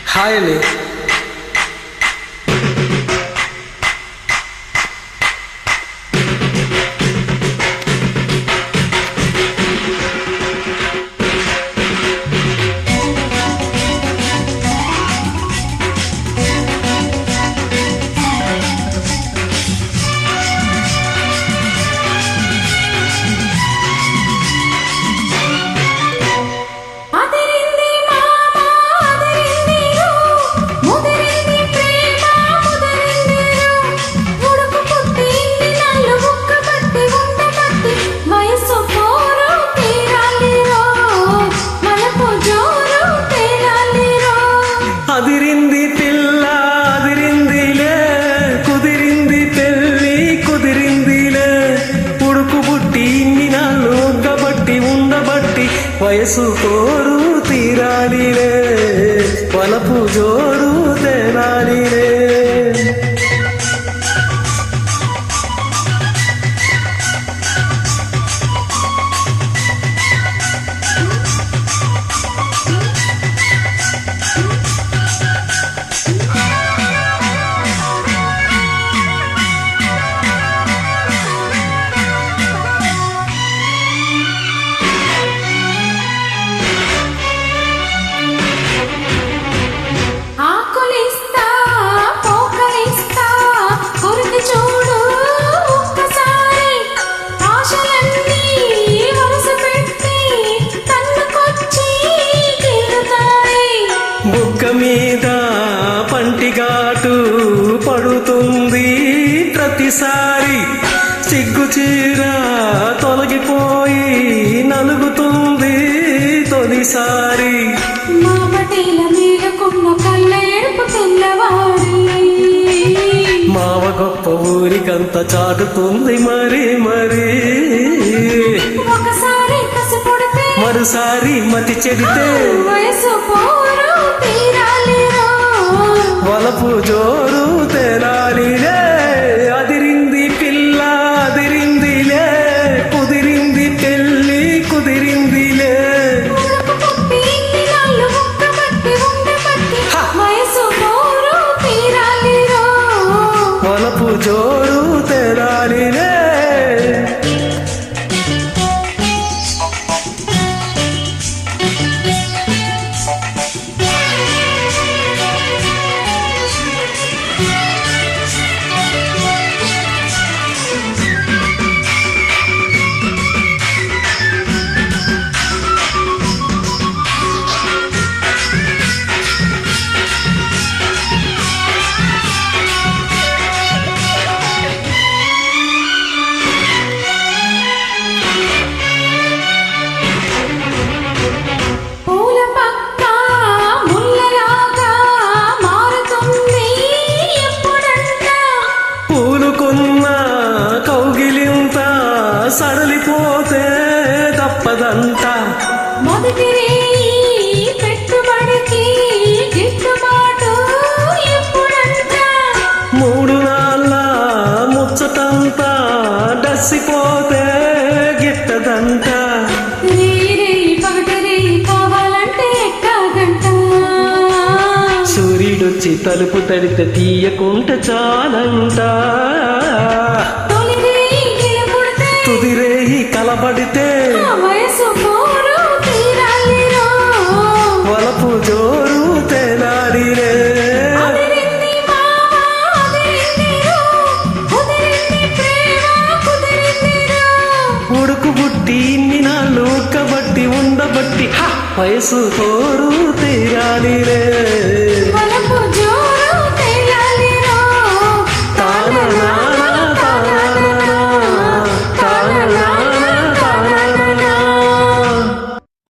Highly. అదిరింది పిల్ల అదిరిందిలే కుదిరింది పెళ్ళి కుదిరిందిలే ఉడుకు బుట్టి ఇన్ని నాళ్ళు ఒగ్గబట్టి ఉండబట్టి వయసు కోరు తీరాలిలే వలపు జోరు తేలాలిలే బుగ్గ మీద పంటిగాటు పడుతుంది ప్రతిసారి సిగ్గు చీర తొలగిపోయి నలుగుతుంది తొలిసారి మావ గొప్ప ఊరికంత చాటుతుంది మరి మరి మరోసారి మతి చెడితే వలపు జోరు తేలాలిలే అదిరింది పిల్ల అదిరిందిలే కుదిరింది పెళ్ళి కుదిరిందిలే వలపు జోరు తేలాలిలే కౌగిలింత సడలిపోతే తప్పదంతా మొదటి పెట్టుబడికి గిట్టుబాటు ఎప్పుడంట 3 నాళ్ళ ముచ్చటంతా డస్సిపోతే గిట్టదంట పగటరి కావాలంటే ఎక్కగంట సూర్యుడొచ్చి తలుపు తడితే తీయకుంటే చాలంట తుదిరేయి కలబడితే వలపు జోరు తేలాడిరే ఉడుకు బుట్టి ఇన్ని నాళ్ళు ఉక్కబట్టి ఉండబట్టి వయసు కోరు తీరాలిరే